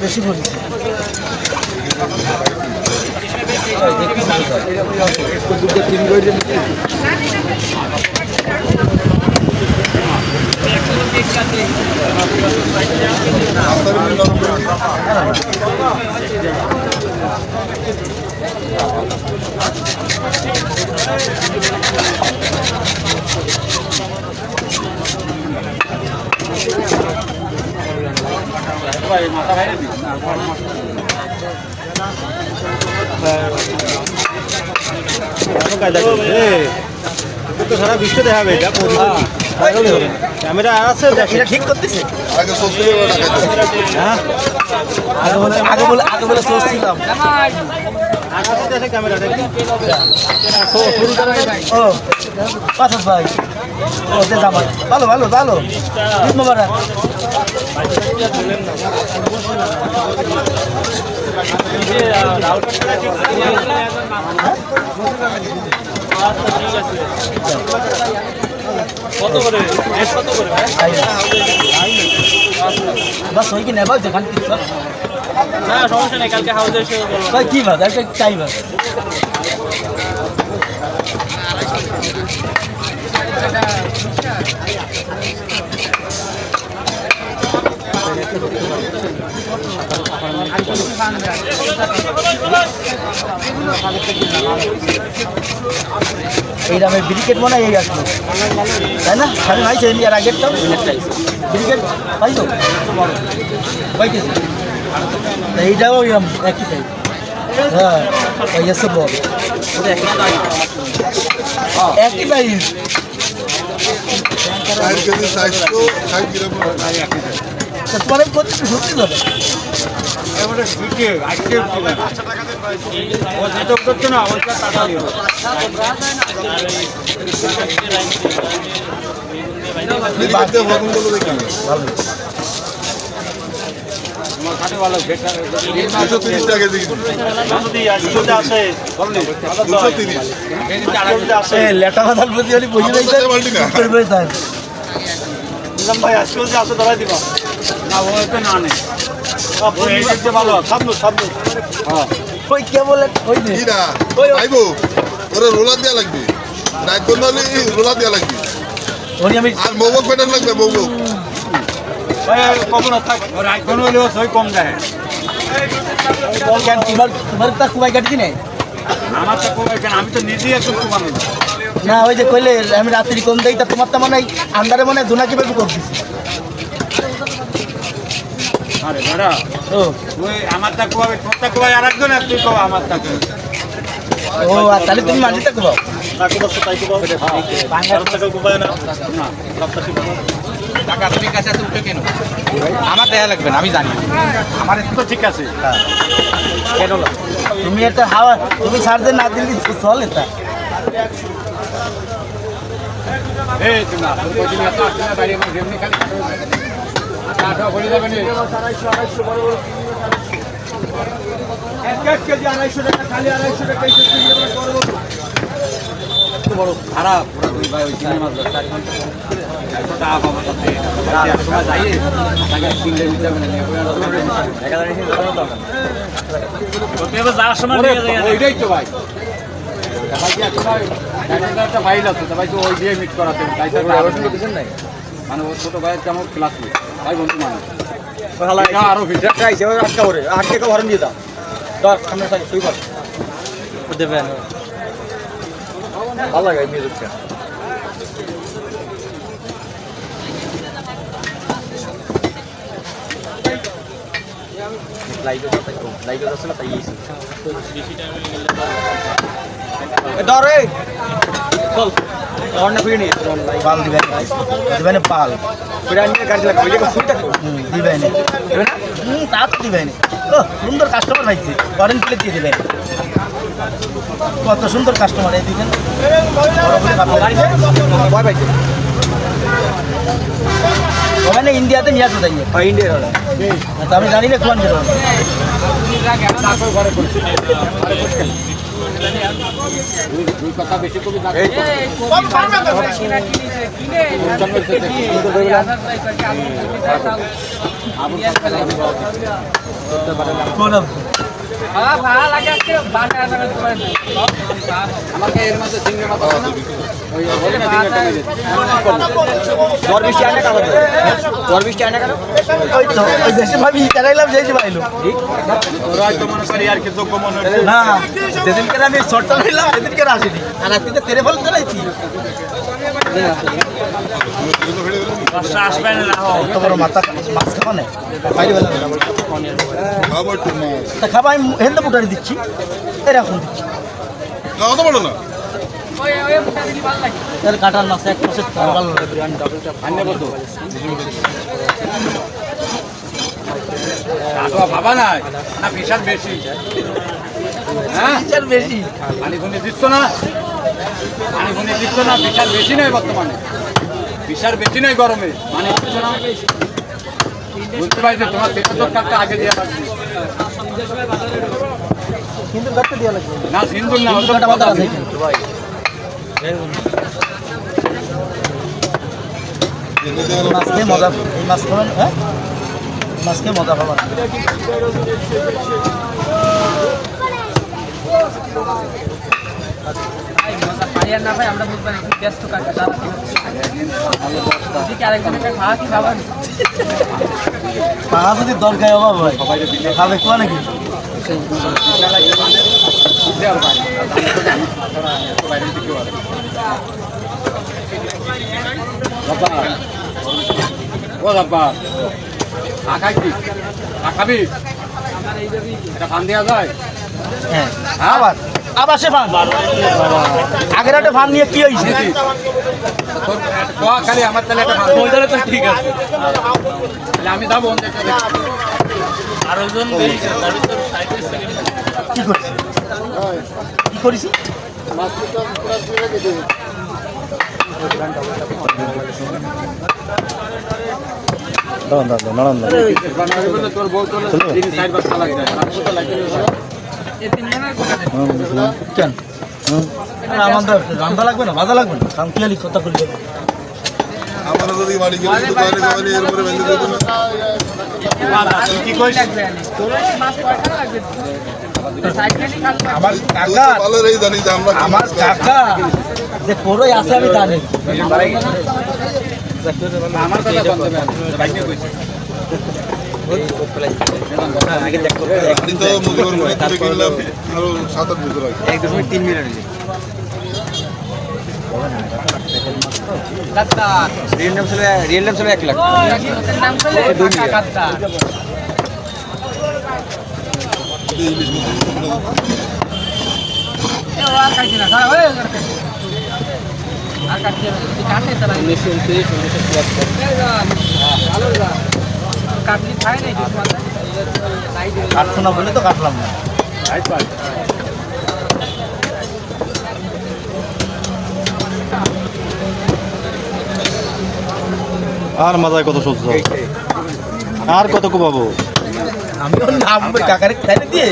বেশি বলি মাথা ভাই সারা বিশ্ব দেখাবে ক্যামেরা আছে এটা ঠিক করতেছে আগে বলে চলছিলাম ক্যামেরা ও পাঁচ ভাই ও জামাই ভালো ভালো ভালো ঈদ মোবারক কত করে কত করে বাস ওই কি নেবা যেখান কি না সমস্যা নেই কালকে হাউসে এসে বলবো ভাই কি ভাত একটা চাই ভাত এই দামে ব্রিকেট মনে হয় এই আসলো তাই না সাড়ে ভাইছে আর আগেরটাও ব্রিকেট পাই তো পাইতেছে এইটাও একই সাইজ হ্যাঁ এসে বল একই সাইজ তোমার করতে সত্যি দাদা লেটা মাথার প্রতি হলে বুঝে ভাই আজকে আসো ধরাই দিবা না ওইটা না নেই ভালো সামনে সামনে হ্যাঁ ওই কে বলে ওই না আইবো ওরে রোলার দেওয়া লাগবে রাত করলে রোলার দেওয়া লাগবে ওই আমি আর মোবক পেটার লাগবে মোবক কম না থাক রাত কোন হলেও সই কম দেয় কেন তোমার তা কুমাই কাটছি নাই আমার তো কম কেন আমি তো নিজেই একটু কমানো না ওই যে কইলে আমি রাত্রি কম দেই তা তোমার তো মনে হয় আন্দারে মনে হয় দুনাকি বেবি করে দিছি আরে দাদা ও ওই আমার তা কোয়াবে তোরটা কোয়ায় আরেকজন আর তুই কোয়া আমার তাকে ও আর তাহলে তুমি মাটিতে কোবাও তাকে বসে তাই কোয়া বাংলার টাকা কোবায় না না সপ্তাহে টাকা তুমি কাছে আছে উঠে কেন আমার দেয়া লাগবে না আমি জানি আমার তো ঠিক আছে কেন তুমি একটা হাওয়া তুমি ছাড়তে না দিলে চলে তা এই তুমি না কোচিং এত আসছে না বাইরে যেমনি খালি টাকা ভরে যাবে না 250 বড় এক কেজি 250 টাকা খালি 250 টাকা এই চিংড়ি মাছ করব এত বড় খারাপ পুরো দুই ভাই ওই চিংড়ি মাছ 4 ঘন্টা টাকা পাবো তাতে সময় যাই টাকা চিংড়ি নিতে হবে না 1000 এসে ধরো তো ওকে এবার যাওয়ার সময় নিয়ে যাই ওইটাই তো ভাই ভাই কি আছে ভাই একটা ফাইল আছে ভাই তো ওই দিয়ে মিট করাতে তাই স্যার লোকেশন নাই মানে ও ছোট ভাইয়ের কেমন ক্লাস ভাই বন্ধু মানে আরো ভিডিও চাইছে ওই আটকা করে আটকে তো ভরণ দিয়ে দাও ধর সামনে সাইড তুই কর দেবেন ভালো লাগে মিউজিকটা লাইভে যাচ্ছে না তাই ধরে চল অন্য ফিরে নিয়ে পাল দিবেন পাল গাড়ি লাগবে ফুটটা দিবেন তা তো দিবেন ও সুন্দর কাস্টমার পাইছে করেন প্লেট দিয়ে দেবেন কত সুন্দর কাস্টমার এই দিবেন ওখানে ইন্ডিয়াতে নিয়ে আসো তাই ইন্ডিয়ার আমি জানি না কোন দুই কথা বেশি কবি আমাকে এর মধ্যে সিঙ্গে মাথা জ্বর বৃষ্টি আনে কেন জ্বর বৃষ্টি আনে কেন ওই তো ওই দেশে ভাবি চালাইলাম যেই পাইলো না যেদিনকে আমি শর্টটা নিলাম সেদিনকে আসেনি আর আজকে তো তেরে ফল চালাইছি কত বড় মাথা মাছ খাওয়া নেই বাইরে বেলা খাবার একটু মাছ তা খাবা আমি হেন্দা পুটারি দিচ্ছি এরকম দিচ্ছি না অত বড় না এর কাটার মাছ এক মাসের ভালো ভাবা নাই না বিশাল বেশি হ্যাঁ বেশি পানি ফুনি দিচ্ছ না পানি ফুনি দিচ্ছ না বিশাল বেশি নয় বর্তমানে বিশাল বেশি নয় গরমে মানে দিচ্ছ না বুঝতে পারছো তোমার সেটা টাকা আগে দিয়ে পাচ্ছি কিন্তু ধরতে দেওয়া লাগবে না সিন্ধুর না কিন্তু কাটা মাথা আছে মাছ খেয়ে মজা এই মাছ খাবেন হ্যাঁ মাছ খেয়ে মজা পাবেন না ভাই আমরা বুঝবেন একটু ব্যস্ত কাটে খাওয়া কি খাবার পাঁচ যদি দরকার অভাব হয় খাবে কোয়া নাকি ও বাবা খাই কি খাবি এটা ফান দেওয়া যায় হ্যাঁ আবার আবার সে ফান আগের একটা ফান নিয়ে কি হয়েছে তোর খালি আমার তাহলে একটা ফান তো ঠিক আছে তাহলে আমি যাবো আরোজন কি করছি কি করেছি তোর বউ তোর সাইড বাচ্চা লাগবে কেন আমাদের রান্না লাগবে না ভাজা লাগবে না শান্তি কথা করলে আমরা যদি বাড়ি গেলে তো বাইরে যাওয়ানি এরপরে বেঁধে দেবো না কি কইস আমার কাকা ভালো রেই জানি যে আমরা আমার কাকা যে পড়ই আছে আমি জানি আমার কথা বলতে বাইক নিয়ে কইছি আমি তো মুজিবুর মনে করে কিনলাম আরো 7-8 বছর আগে 1.3 মিনিট রিয়েল নাম ছিল 1 লাখ নাম ছিল কাকা ইলিশ আর কাটি না আর কাটি কাটে তারা কাটলি খায় নাই কাটছো না বলে তো কাটলাম না আর মাথায় কত সহ্য আর কত কোপাবো আমিও নাম কাকারে খাইতে দিয়ে